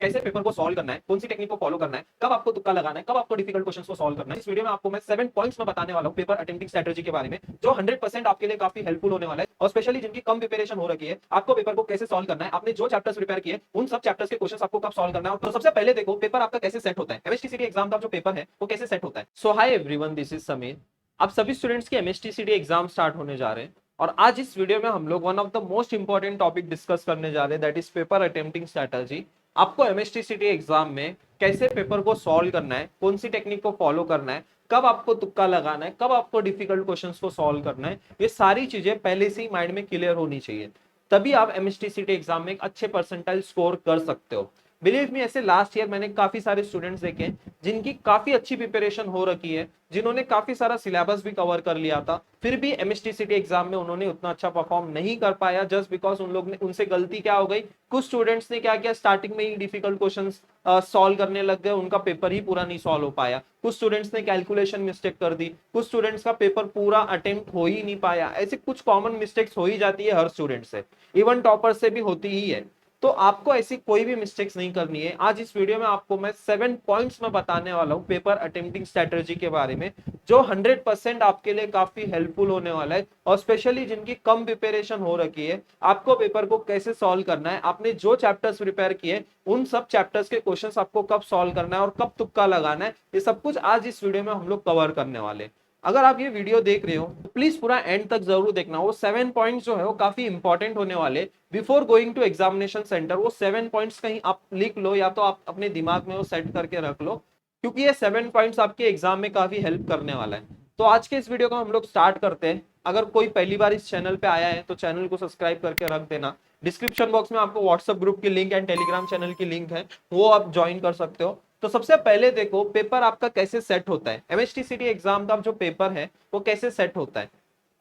कैसे पेपर को सॉल्व करना है, कौन सी टेक्निक को फॉलो करना है, कब आपको तुक्का लगाना है, कब आपको डिफिकल्ट क्वेश्चंस को सॉल्व करना है। इस वीडियो में आपको मैं 7 पॉइंट्स में बताने वाला हूं पेपर अटेम्प्टिंग स्ट्रेटजी के बारे में, जो 100% आपके लिए काफी हेल्पफुल होने वाला है। और स्पेशली जिनकी कम प्रिपरेशन हो रखी है, आपको पेपर को कैसे सॉल्व करना है, आपने जो चैप्टर्स प्रिपेयर किए उन सब चैप्टर्स के क्वेश्चंस आपको कब सॉल्व करना है। तो सबसे पहले देखो पेपर आपका कैसे सेट होता है, एमएसटीसीटी एग्जाम का जो पेपर है वो कैसे सेट होता है। So hi everyone, this is Sameer. आप सभी स्टूडेंट्स के एमएसटीसीटी एग्जाम स्टार्ट होने जा रहे हैं और आज इस वीडियो में हम लोग one of the most important topic discuss करने जा रहे हैं, that is paper attempting strategy. आपको एमएसटीसीटी एग्जाम में कैसे पेपर को सॉल्व करना है, कौन सी टेक्निक को फॉलो करना है, कब आपको तुक्का लगाना है, कब आपको डिफिकल्ट क्वेश्चंस को सॉल्व करना है, ये सारी चीजें पहले से ही माइंड में क्लियर होनी चाहिए। तभी आप एमएसटीसीटी एग्जाम में एक अच्छे परसेंटाइल स्कोर कर सकते हो। बिलीव मी, ऐसे लास्ट ईयर मैंने काफी सारे स्टूडेंट्स देखे जिनकी काफी अच्छी प्रिपरेशन हो रखी है, जिन्होंने काफी सारा सिलेबस भी कवर कर लिया था, फिर भी एमएसटीसीटी एग्जाम में उन्होंने उतना अच्छा परफॉर्म नहीं कर पाया, जस्ट बिकॉज उन लोग ने उनसे गलती क्या हो गई, कुछ स्टूडेंट्स ने क्या किया, स्टार्टिंग में ही डिफिकल्ट क्वेश्चंस सॉल्व करने लग गए, उनका पेपर ही पूरा नहीं सॉल्व हो पाया। कुछ स्टूडेंट्स ने कैलकुलेशन मिस्टेक कर दी, कुछ स्टूडेंट्स का पेपर पूरा अटेम्प्ट हो ही नहीं पाया। ऐसे कुछ कॉमन मिस्टेक्स हो ही जाती है हर स्टूडेंट से, इवन टॉपर से भी होती ही है। तो आपको ऐसी कोई भी मिस्टेक्स नहीं करनी है। आज इस वीडियो में आपको मैं 7 पॉइंट्स में बताने वाला हूं पेपर अटेम्प्टिंग स्ट्रेटजी के बारे में, जो 100% आपके लिए काफी हेल्पफुल होने वाला है। और स्पेशली जिनकी कम प्रिपरेशन हो रखी है, आपको पेपर को कैसे सॉल्व करना है, आपने जो चैप्टर्स प्रिपेयर किए उन सब चैप्टर्स के क्वेश्चंस आपको कब सॉल्व करना है और कब तुक्का लगाना है, ये सब कुछ आज इस वीडियो में हम लोग कवर करने वाले हैं। अगर आप ये वीडियो देख रहे हो तो प्लीज पूरा एंड तक जरूर देखना। वो 7 पॉइंट्स जो है वो काफी इंपॉर्टेंट होने वाले। Before going to examination centre वो 7 पॉइंट्स कहीं आप लिख लो या तो आप अपने दिमाग में वो सेट करके रख लो, क्योंकि ये 7 पॉइंट्स आपके एग्जाम में काफी हेल्प करने वाला है। तो आज के इस वीडियो को हम लोग स्टार्ट करते हैं। अगर कोई पहली बार इस चैनल पे आया है तो चैनल को सब्सक्राइब करके रख देना। डिस्क्रिप्शन बॉक्स में आपको व्हाट्सएप ग्रुप की लिंक एंड टेलीग्राम चैनल की लिंक है, वो आप ज्वाइन कर सकते हो। तो सबसे पहले देखो पेपर आपका कैसे सेट होता है, एमएसटीसीटी एग्जाम का जो पेपर है वो कैसे सेट होता है।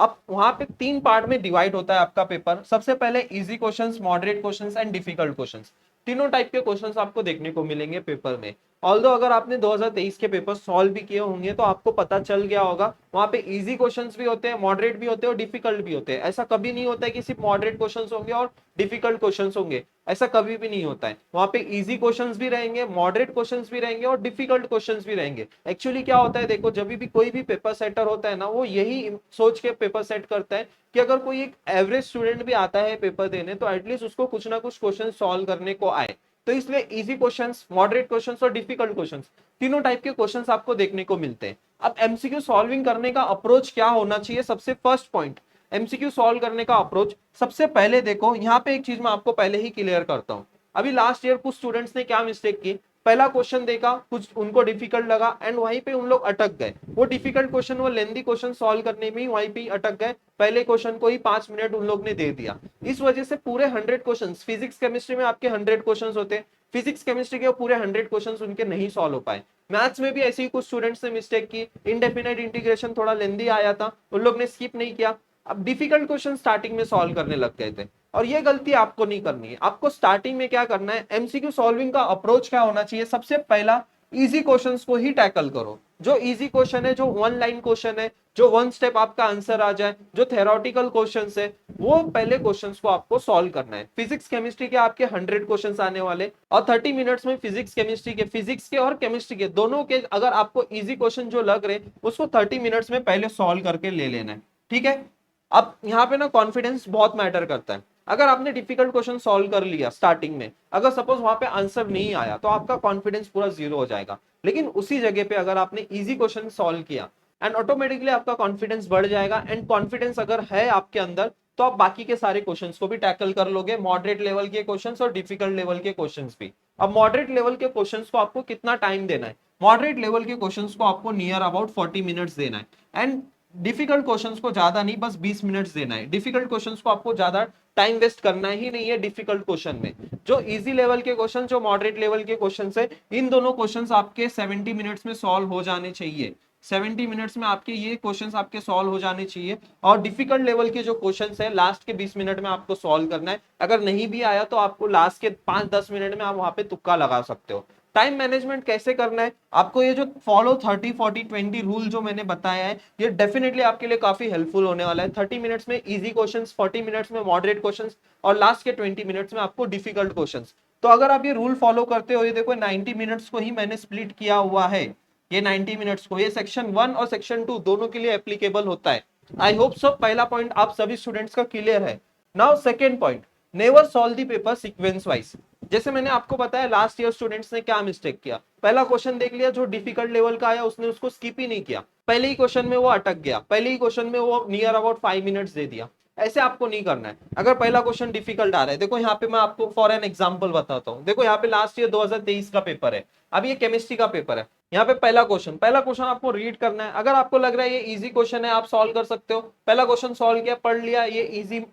अब वहां पे 3 पार्ट में डिवाइड होता है आपका पेपर। सबसे पहले easy questions, moderate questions and difficult questions. तीनों टाइप के क्वेश्चंस आपको देखने को मिलेंगे पेपर में। ऑल्दो अगर आपने 2023 के पेपर सॉल्व भी किए होंगे तो आपको पता चल गया होगा, वहां पे इजी क्वेश्चंस भी होते हैं, मॉडरेट भी होते हैं और डिफिकल्ट भी होते हैं। ऐसा कभी नहीं होता है कि सिर्फ मॉडरेट क्वेश्चंस होंगे और डिफिकल्ट क्वेश्चंस होंगे, ऐसा कभी भी नहीं होता है। वहां पे इजी क्वेश्चंस भी रहेंगे, मॉडरेट क्वेश्चंस भी रहेंगे और डिफिकल्ट क्वेश्चंस भी रहेंगे। एक्चुअली क्या होता है, देखो जब भी कोई भी पेपर सेटर होता है ना, वो यही सोच के पेपर सेट करता है कि अगर कोई एक एवरेज स्टूडेंट भी आता है पेपर देने तो एटलीस्ट उसको कुछ ना कुछ क्वेश्चन सॉल्व करने को आए। तो इसलिए इजी क्वेश्चंस, मॉडरेट क्वेश्चंस और डिफिकल्ट क्वेश्चंस, तीनों टाइप के क्वेश्चंस आपको देखने को मिलते हैं। अब एमसीक्यू सॉल्विंग करने का अप्रोच क्या होना चाहिए, सबसे फर्स्ट पॉइंट एमसीक्यू सॉल्व करने का अप्रोच। सबसे पहले देखो यहाँ पे एक चीज मैं आपको पहले ही क्लियर करता हूं। अभी लास्ट ईयर कुछ स्टूडेंट्स ने क्या मिस्टेक की, पहला क्वेश्चन देखा, कुछ उनको डिफिकल्ट लगा एंड वहीं पे उन लोग अटक गए। वो डिफिकल्ट क्वेश्चन, वो लेंदी क्वेश्चन सॉल्व करने में ही वहीं पे अटक गए, पहले क्वेश्चन को ही 5 मिनट उन लोग ने दे दिया। इस वजह से पूरे 100 क्वेश्चन, फिजिक्स केमिस्ट्री में आपके 100 क्वेश्चन होते हैं, फिजिक्स केमिस्ट्री के पूरे 100 क्वेश्चन उनके नहीं सॉल्व हो पाए। मैथ्स में भी ऐसे ही कुछ स्टूडेंट्स ने मिस्टेक की, इनडेफिनेट इंटीग्रेशन थोड़ा लेंदी आया था, उन लोग ने स्किप नहीं किया। अब डिफिकल्ट क्वेश्चन स्टार्टिंग में सॉल्व करने लग गए थे, और ये गलती आपको नहीं करनी है। आपको स्टार्टिंग में क्या करना है, एमसीक्यू सॉल्विंग का अप्रोच क्या होना चाहिए, सबसे पहला इजी क्वेश्चंस को ही टैकल करो। जो इजी क्वेश्चन है, जो 1 लाइन क्वेश्चन है, जो 1 स्टेप आपका आंसर आ जाए, जो थेरोटिकल क्वेश्चंस है, वो पहले क्वेश्चंस को आपको सॉल्व करना है। फिजिक्स केमिस्ट्री के आपके 100 क्वेश्चंस आने वाले और 30 मिनट्स में फिजिक्स केमिस्ट्री के, फिजिक्स के और केमिस्ट्री के दोनों के अगर आपको इजी क्वेश्चन जो लग रहे उसको 30 मिनट्स में पहले सॉल्व करके ले लेना है, ठीक है। अब यहाँ पे ना कॉन्फिडेंस बहुत मैटर करता है। अगर आपने डिफिकल्ट क्वेश्चन सॉल्व कर लिया स्टार्टिंग में, अगर सपोज वहां पे आंसर नहीं आया तो आपका कॉन्फिडेंस पूरा जीरो हो जाएगा। लेकिन उसी जगह पे अगर आपने इजी क्वेश्चन सॉल्व किया एंड ऑटोमेटिकली आपका कॉन्फिडेंस बढ़ जाएगा। एंड कॉन्फिडेंस अगर है आपके अंदर तो आप बाकी के सारे क्वेश्चंस को भी टैकल कर लोगे, मॉडरेट लेवल के क्वेश्चंस और डिफिकल्ट लेवल के क्वेश्चंस भी। अब मॉडरेट लेवल के क्वेश्चंस को आपको कितना टाइम देना है, मॉडरेट लेवल के क्वेश्चंस को आपको नियर अबाउट 40 मिनट्स देना है। एंड डिफिकल्ट क्वेश्चंस को ज्यादा नहीं, बस 20 मिनट्स देना है। डिफिकल्ट क्वेश्चंस को आपको ज्यादा टाइम वेस्ट करना ही नहीं है डिफिकल्ट क्वेश्चन में। जो इजी लेवल के क्वेश्चन, जो मॉडरेट लेवल के क्वेश्चन है, इन दोनों क्वेश्चंस आपके 70 मिनट्स में सॉल्व हो जाने चाहिए। 70 मिनट्स में आपके ये क्वेश्चंस आपके सॉल्व हो जाने चाहिए। और डिफिकल्ट लेवल के जो क्वेश्चंस है लास्ट के 20 मिनट में आपको सॉल्व करना है। अगर नहीं भी आया तो आपको लास्ट के 5-10 मिनट में आप वहां पे तुक्का लगा सकते हो। टाइम मैनेजमेंट कैसे करना है आपको, ये जो फॉलो 30-40-20 रूल जो मैंने बताया है, ये डेफिनेटली आपके लिए काफी हेल्पफुल होने वाला है। 30 मिनट्स में इजी क्वेश्चंस, 40 मिनट्स में मॉडरेट क्वेश्चंस और लास्ट के 20 मिनट्स में आपको डिफिकल्ट क्वेश्चंस। तो अगर आप ये रूल फॉलो करते हो, ये देखो 90 मिनट्स को ही मैंने स्प्लिट किया हुआ है, ये 90 मिनट्स को, ये सेक्शन 1 और सेक्शन 2 दोनों के लिए एप्लीकेबल होता है। आई होप सो पहला पॉइंट आप सभी स्टूडेंट्स का क्लियर है। Now second point, never solve the paper sequence wise. जैसे मैंने आपको बताया लास्ट ईयर स्टूडेंट्स ने क्या मिस्टेक किया, पहला क्वेश्चन देख लिया, जो डिफिकल्ट लेवल का आया उसने उसको स्किप ही नहीं किया, पहले ही क्वेश्चन में वो अटक गया, पहले ही क्वेश्चन में वो नियर अबाउट 5 मिनट्स दे दिया। ऐसे आपको नहीं करना है। अगर पहला क्वेश्चन डिफिकल्ट आ रहा है, देखो यहाँ पे मैं आपको फॉर एन एग्जांपल बताता हूँ, देखो यहाँ पे लास्ट ईयर 2023 का पेपर है, अब ये केमिस्ट्री का पेपर है। यहाँ पे पहला क्वेश्चन आपको रीड करना है। अगर आपको लग रहा है ये इजी क्वेश्चन है, आप सॉल्व कर सकते हो, पहला क्वेश्चन सॉल्व किया, पढ़ लिया, ये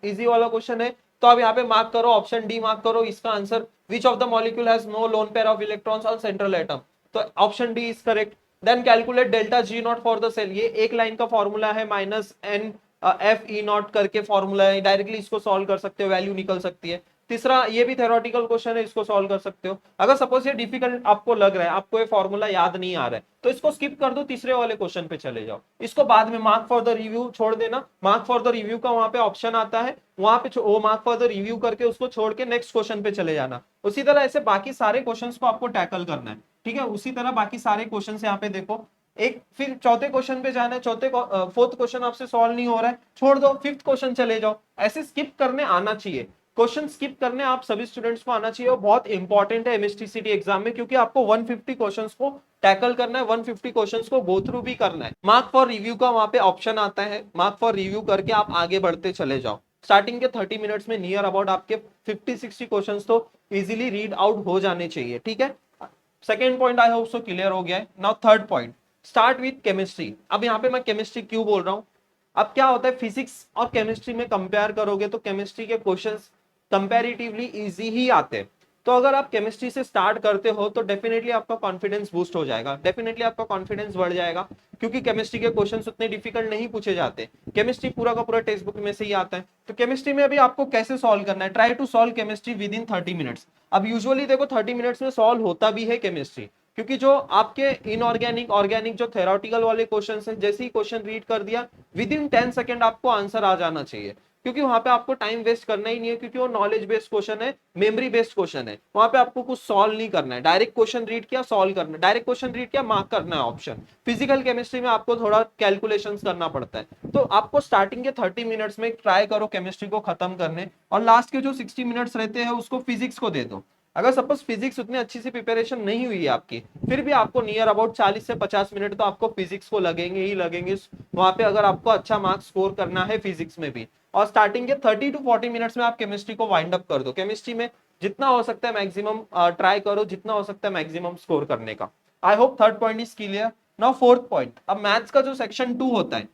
इजी वाला क्वेश्चन है, तो आप यहाँ पे मार्क करो, ऑप्शन डी मार्क करो, इसका answer which of the molecule has no lone pair of electrons on central atom, तो option D is correct. Then calculate delta G not for the cell, ये एक लाइन का formula है, -n F E not करके formula है, directly इसको solve कर सकते हो, वैल्यू निकल सकती है। तीसरा, ये भी थ्योरेटिकल क्वेश्चन है, इसको सॉल्व कर सकते हो। अगर सपोज ये डिफिकल्ट आपको लग रहा है, आपको ये फॉर्मूला याद नहीं आ रहा है, तो इसको स्किप कर दो, तीसरे वाले क्वेश्चन पे चले जाओ, इसको बाद में मार्क फॉर द रिव्यू छोड़ देना। मार्क फॉर द रिव्यू का वहां पे ऑप्शन आता है, वहां पे वो मार्क फॉर द रिव्यू करके उसको छोड़ के नेक्स्ट क्वेश्चन पे चले जाना। उसी तरह ऐसे बाकी सारे क्वेश्चन को आपको टैकल करना है, ठीक है। उसी तरह बाकी सारे क्वेश्चन यहाँ पे देखो, एक फिर चौथे क्वेश्चन पे जाना है, फोर्थ क्वेश्चन आपसे सॉल्व नहीं हो रहा है, छोड़ दो, फिफ्थ क्वेश्चन चले जाओ। ऐसे स्किप करने आना चाहिए, क्वेश्चन स्किप करने आप सभी स्टूडेंट्स को आना चाहिए, और बहुत इंपॉर्टेंट है एमएसटीसीटी एग्जाम में, क्योंकि आपको 150 क्वेश्चंस को टैकल करना है, 150 क्वेश्चंस को गो थ्रू भी करना है। मार्क फॉर रिव्यू का वहां पे ऑप्शन आता है, मार्क फॉर रिव्यू करके आप आगे बढ़ते चले जाओ। स्टार्टिंग के 30 मिनट्स में नियर अबाउट आपके 50-60 क्वेश्चंस तो इजीली रीड आउट हो जाने चाहिए, ठीक है। Second point I hope so clear हो गया है। Now third point, start with chemistry. अब यहाँ पे मैं केमिस्ट्री क्यों बोल रहा हूँ, अब क्या होता है, फिजिक्स और केमिस्ट्री में कंपेयर करोगे तो केमिस्ट्री के क्वेश्चंस कंपैरेटिवली इजी ही आते हैं। तो अगर आप केमिस्ट्री से स्टार्ट करते हो तो डेफिनेटली आपका कॉन्फिडेंस बूस्ट हो जाएगा, डेफिनेटली आपका कॉन्फिडेंस बढ़ जाएगा, क्योंकि केमिस्ट्री के क्वेश्चंस उतने डिफिकल्ट नहीं पूछे जाते, केमिस्ट्री पूरा का पूरा टेक्स्ट बुक में से ही आता है। तो केमिस्ट्री में अभी आपको कैसे सॉल्व करना है, try to solve chemistry within 30 minutes. अब यूजुअली देखो 30 मिनट्स में सॉल्व होता भी है केमिस्ट्री, क्योंकि जो आपके इनऑर्गेनिक ऑर्गेनिक जो थेरोटिकल वाले क्वेश्चन हैं, जैसे ही क्वेश्चन रीड कर दिया विद इन 10 सेकेंड आपको आंसर आ जाना चाहिए, क्योंकि वहां पे आपको टाइम वेस्ट करना ही नहीं है, क्योंकि वो नॉलेज बेस्ड क्वेश्चन है, मेमोरी बेस्ड क्वेश्चन है, वहां पे आपको कुछ सॉल्व नहीं करना है, डायरेक्ट क्वेश्चन रीड किया सॉल्व करना है, डायरेक्ट क्वेश्चन रीड किया मार्क करना है ऑप्शन। फिजिकल केमिस्ट्री में आपको थोड़ा कैलकुलेशंस करना पड़ता है। तो आपको स्टार्टिंग के 30 मिनट्स में ट्राई करो केमिस्ट्री को खत्म करने, और लास्ट के जो 60 मिनट्स रहते हैं उसको फिजिक्स को दे दो। अगर सपोज फिजिक्स उतनी अच्छी सी प्रिपरेशन नहीं हुई है आपकी, फिर भी आपको नियर अबाउट 40 से 50 मिनट तो आपको फिजिक्स को लगेंगे ही लगेंगे वहां पे, अगर आपको अच्छा मार्क्स स्कोर करना है फिजिक्स में भी। और स्टार्टिंग के 30 टू 40 मिनट्स में आप केमिस्ट्री को वाइंड अप कर दो, केमिस्ट्री में जितना हो सकता है मैक्सिमम ट्राई करो, जितना हो सकता है मैक्सिमम स्कोर करने का। I hope third point is clear. Now fourth point, अब मैथ्स का जो सेक्शन 2 होता है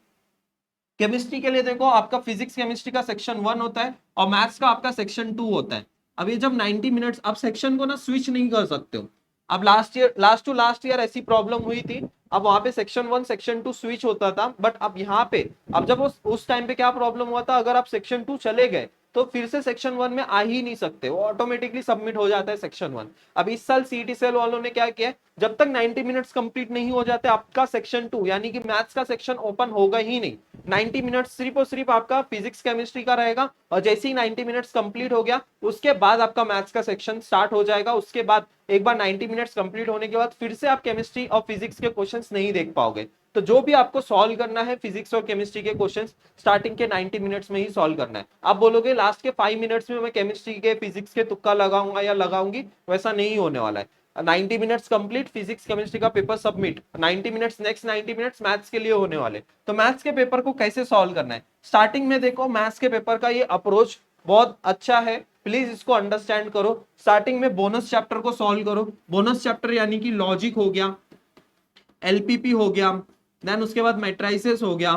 केमिस्ट्री के लिए, देखो आपका फिजिक्स केमिस्ट्री का सेक्शन 1 होता है और मैथ्स का आपका सेक्शन 2 होता है। अब ये जब 90 मिनट्स, आप सेक्शन को ना स्विच नहीं कर सकते हो। अब लास्ट ईयर ऐसी प्रॉब्लम हुई थी, अब वहां पे सेक्शन 1 सेक्शन 2 स्विच होता था, बट अब यहाँ पे, अब जब उस टाइम पे क्या प्रॉब्लम हुआ था, अगर आप सेक्शन 2 चले गए तो फिर से सेक्शन 1 में आ ही नहीं सकते, वो ऑटोमेटिकली सबमिट हो जाता है सेक्शन 1। अब इस साल सीईटी सेल वालों ने क्या किया, जब तक 90 मिनट्स कंप्लीट नहीं हो जाते आपका सेक्शन 2 यानी कि मैथ्स का सेक्शन ओपन होगा ही नहीं। 90 मिनट्स सिर्फ और सिर्फ आपका फिजिक्स केमिस्ट्री का रहेगा, और जैसे ही 90 मिनट्स कंप्लीट हो गया उसके बाद आपका मैथ्स का सेक्शन स्टार्ट हो जाएगा। उसके बाद एक बार 90 मिनट्स कंप्लीट होने के बाद फिर से आप केमिस्ट्री और फिजिक्स के क्वेश्चंस नहीं देख पाओगे। तो जो भी आपको सॉल्व करना है फिजिक्स और केमिस्ट्री के क्वेश्चंस स्टार्टिंग के 90 मिनट्स में ही सॉल्व करना है। आप बोलोगे लास्ट के 5 मिनट्स में मैं केमिस्ट्री के फिजिक्स के तुक्का लगाऊंगा या लगाऊंगी, वैसा नहीं होने वाला है। 90 मिनट्स कंप्लीट, फिजिक्स केमिस्ट्री का paper submit, 90 minutes next 90 minutes maths के लिए होने वाले। तो मैथ्स के पेपर को कैसे सॉल्व करना है, स्टार्टिंग में देखो मैथ्स के पेपर का ये अप्रोच बहुत अच्छा है, प्लीज इसको अंडरस्टैंड करो। स्टार्टिंग में बोनस चैप्टर को सॉल्व करो, बोनस चैप्टर यानी कि लॉजिक हो गया, एलपीपी हो गया, देन उसके बाद मैट्राइसेस हो गया,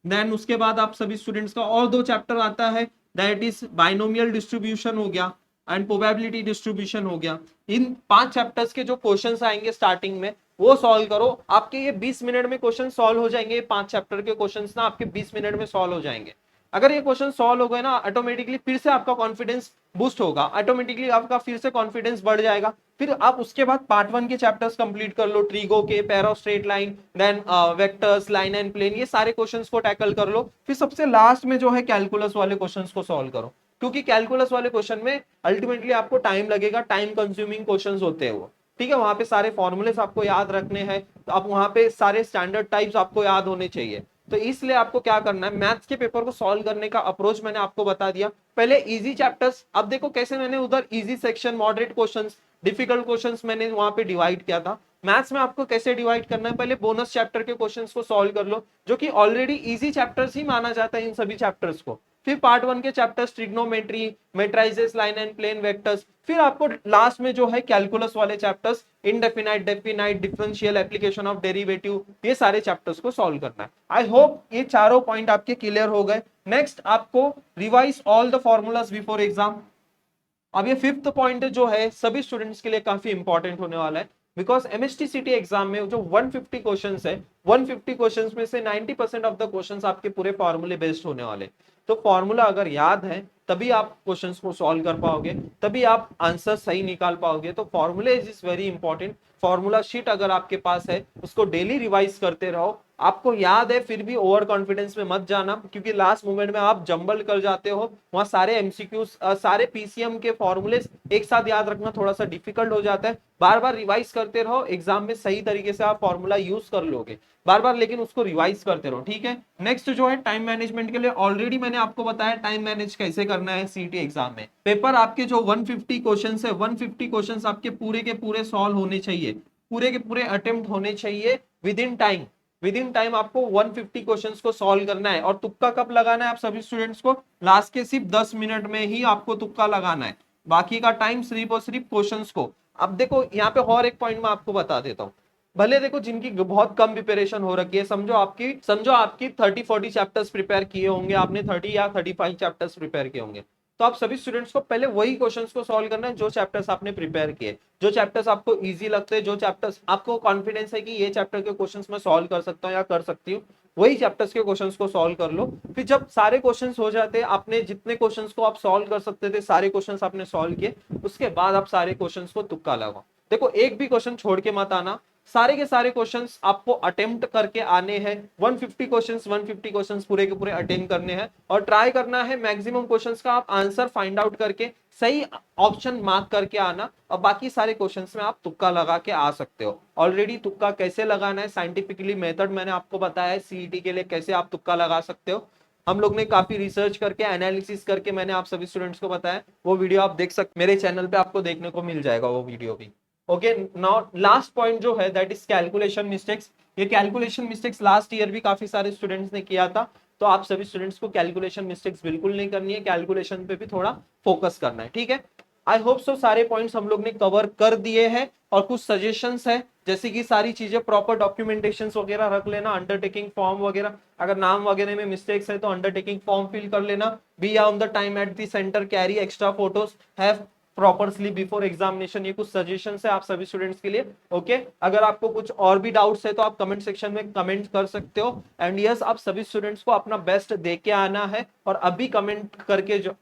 देन उसके बाद आप सभी स्टूडेंट्स का और 2 चैप्टर आता है, दैट इज बाइनोमियल डिस्ट्रीब्यूशन हो गया एंड प्रोबेबिलिटी डिस्ट्रीब्यूशन हो गया। इन 5 चैप्टर्स के जो क्वेश्चंस आएंगे स्टार्टिंग में वो सॉल्व करो, आपके ये 20 मिनट में क्वेश्चन सॉल्व हो जाएंगे। ये 5 चैप्टर के क्वेश्चंस ना आपके 20 मिनट में सॉल्व हो जाएंगे। अगर ये क्वेश्चन सॉल्व हो गए ना, ऑटोमेटिकली फिर से आपका कॉन्फिडेंस बूस्ट होगा, ऑटोमेटिकली आपका फिर से कॉन्फिडेंस बढ़ जाएगा। फिर आप उसके बाद पार्ट 1 के चैप्टर्स कंप्लीट कर लो, ट्रीगो के, pair of straight line, then vectors, line and plane, ये सारे क्वेश्चंस को टैकल कर लो। फिर सबसे लास्ट में जो है कैलकुलस वाले क्वेश्चंस को सॉल्व करो। क्योंकि कैलकुलस वाले क्वेश्चन में अल्टीमेटली आपको टाइम लगेगा, टाइम कंज्यूमिंग क्वेश्चंस होते हैं वो, ठीक है। वहां पे सारे फॉर्मूलेस आपको याद रखने हैं, तो आप वहां पे सारे स्टैंडर्ड टाइप्स आपको याद होने चाहिए। तो इसलिए आपको क्या करना है, मैथ्स के पेपर को सॉल्व करने का अप्रोच मैंने आपको बता दिया। पहले इजी चैप्टर्स, अब देखो कैसे मैंने उधर easy section, moderate questions, difficult questions मैंने वहां पे डिवाइड किया था। मैथ्स में आपको कैसे डिवाइड करना है, पहले बोनस चैप्टर के क्वेश्चंस को सॉल्व कर लो, जो कि ऑलरेडी इजी चैप्टर्स ही माना जाता है इन सभी चैप्टर्स को। फिर पार्ट 1 के chapters trigonometry, matrices, line and plane vectors, फिर आपको लास्ट में जो है कैलकुलस वाले chapters, indefinite, definite, differential, application of derivative, ये सारे चैप्टर्स को सॉल्व करना है। आई होप ये चारों पॉइंट आपके क्लियर हो गए। नेक्स्ट आपको revise all the formulas before exam. अब ये फिफ्थ पॉइंट जो है सभी स्टूडेंट्स के लिए काफी इंपॉर्टेंट होने वाला है, बिकॉज एमएसटीसीटी एग्जाम में जो 150 क्वेश्चंस है, 150 क्वेश्चंस में से 90% ऑफ द क्वेश्चंस आपके पूरे फॉर्मूले बेस्ड होने वाले। तो फॉर्मूला अगर याद है तभी आप क्वेश्चंस को सॉल्व कर पाओगे, तभी आप आंसर सही निकाल पाओगे। तो फॉर्मूले is very important. Formula sheet अगर आपके पास है उसको डेली रिवाइज करते रहो। आपको याद है फिर भी ओवर कॉन्फिडेंस में मत जाना, क्योंकि लास्ट मोमेंट में आप जंबल कर जाते हो। वहां सारे एमसीक्यूज, सारे पीसीएम के फॉर्मूले एक साथ याद रखना थोड़ा सा डिफिकल्ट हो जाता है। बार बार रिवाइज करते रहो, एग्जाम में सही तरीके से आप फॉर्मूला यूज कर लोगे बार बार, लेकिन उसको रिवाइज करते रहो, ठीक है। नेक्स्ट जो है टाइम मैनेजमेंट के लिए, ऑलरेडी मैंने आपको बताया टाइम मैनेज कैसे करना है सीटी एग्जाम में। पेपर आपके जो 150 क्वेश्चन है, 150 क्वेश्चन आपके पूरे के पूरे सॉल्व होने चाहिए, पूरे के पूरे अटेम्प्ट होने चाहिए with in time. With in time आपको 150 क्वेश्चंस को सॉल्व करना है। और तुक्का कब लगाना है आप सभी स्टूडेंट्स को, लास्ट के सिर्फ 10 मिनट में ही आपको तुक्का लगाना है, बाकी का टाइम सिर्फ और सिर्फ क्वेश्चंस को। अब देखो यहाँ पे और एक पॉइंट मैं आपको बता देता हूँ। भले देखो जिनकी बहुत कम प्रिपरेशन हो रखी है, समझो आपकी 30-40 चैप्टर्स प्रिपेयर किए होंगे आपने, 30 या 35 चैप्टर्स प्रिपेयर किए होंगे, तो आप सभी स्टूडेंट्स को पहले वही क्वेश्चंस को सॉल्व करना है जो चैप्टर्स आपने प्रिपेयर किए, जो चैप्टर्स आपको इजी लगते हैं, जो चैप्टर्स आपको कॉन्फिडेंस है कि ये चैप्टर के क्वेश्चंस मैं सॉल्व कर सकता हूँ या कर सकती हूँ, वही चैप्टर्स के क्वेश्चंस को सॉल्व कर लो। फिर जब सारे क्वेश्चंस हो जाते हैं, आपने जितने क्वेश्चंस को आप सॉल्व कर सकते थे सारे क्वेश्चंस आपने सॉल्व किए, उसके बाद आप सारे क्वेश्चंस को तुक्का लगाओ। देखो एक भी क्वेश्चन छोड़ के मत आना, सारे के सारे क्वेश्चंस आपको अटेम्प्ट करके आने हैं। 150 क्वेश्चंस पूरे के पूरे अटेम्प्ट करने हैं, और ट्राई करना है मैक्सिमम क्वेश्चंस का आप आंसर फाइंड आउट करके सही ऑप्शन मार्क करके आना, और बाकी सारे क्वेश्चंस में आप तुक्का लगा के आ सकते हो। ऑलरेडी तुक्का कैसे लगाना है, साइंटिफिकली मेथड मैंने आपको बताया है सीईटी के लिए कैसे आप तुक्का लगा सकते हो। हम लोग ने काफी रिसर्च करके, एनालिसिस करके मैंने आप सभी स्टूडेंट्स को बताया, वो वीडियो आप देख सकते, मेरे चैनल पे आपको देखने को मिल जाएगा वो वीडियो भी। ओके, नाउ लास्ट पॉइंट जो है दैट इज कैलकुलेशन मिस्टेक्स। ये कैलकुलेशन मिस्टेक्स लास्ट ईयर भी काफी सारे स्टूडेंट्स ने किया था, तो आप सभी स्टूडेंट्स को कैलकुलेशन मिस्टेक्स बिल्कुल नहीं करनी है, कैलकुलेशन पे भी थोड़ा फोकस करना है, ठीक है। आई होप सो सारे पॉइंट्स हम लोग ने कवर कर दिए हैं, और कुछ सजेशंस है जैसे कि सारी चीजें प्रॉपर डॉक्यूमेंटेशन वगैरह रख लेना, अंडरटेकिंग फॉर्म वगैरह, अगर नाम वगैरह में मिस्टेक्स है तो अंडरटेकिंग फॉर्म फिल कर लेना, be on the time at the centre, carry extra photos, have proper sleep before examination. ये कुछ सजेशन है आप सभी स्टूडेंट्स के लिए, ओके। अगर आपको कुछ और भी डाउट्स है तो आप कमेंट सेक्शन में कमेंट कर सकते हो। एंड यस, आप सभी स्टूडेंट्स को अपना बेस्ट दे के आना है, और अभी कमेंट करके जो,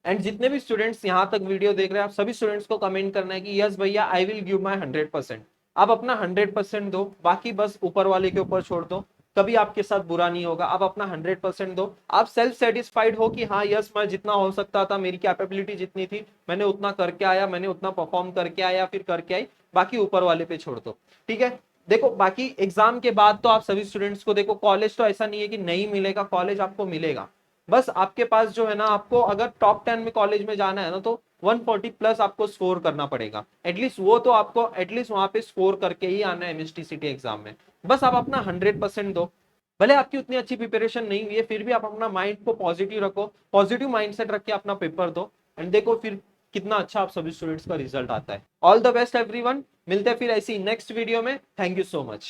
एंड जितने भी स्टूडेंट्स यहाँ तक वीडियो देख रहे हैं, आप सभी स्टूडेंट्स को कमेंट करना है कि यस भैया आई विल गिव माई 100%। आप अपना 100% दो, बाकी बस ऊपर वाले के ऊपर छोड़ दो, कभी आपके साथ बुरा नहीं होगा। आप अपना 100% दो, आप सेल्फ सेटिस्फाइड हो कि हाँ यस मैं जितना हो सकता था, मेरी कैपेबिलिटी जितनी थी मैंने उतना करके आया, मैंने उतना परफॉर्म करके आया, फिर करके आई, बाकी ऊपर वाले पे छोड़ दो, ठीक है। देखो बाकी एग्जाम के बाद तो आप सभी स्टूडेंट्स को, देखो कॉलेज तो ऐसा नहीं है कि नहीं मिलेगा, कॉलेज आपको मिलेगा, बस आपके पास जो है ना, आपको अगर टॉप 10 में कॉलेज में जाना है ना, तो 140 प्लस आपको स्कोर करना पड़ेगा एटलीस्ट, वो तो आपको एटलीस्ट वहां पे स्कोर करके ही आना है एमएसटीसीटी एग्जाम में। बस आप अपना 100% दो, भले आपकी उतनी अच्छी प्रिपरेशन नहीं हुई है, फिर भी आप अपना माइंड को पॉजिटिव रखो, पॉजिटिव माइंडसेट रख के अपना पेपर दो, एंड देखो फिर कितना अच्छा आप सभी स्टूडेंट्स का रिजल्ट आता है। ऑल द बेस्ट एवरीवन, मिलते हैं फिर ऐसी नेक्स्ट वीडियो में। Thank you so much.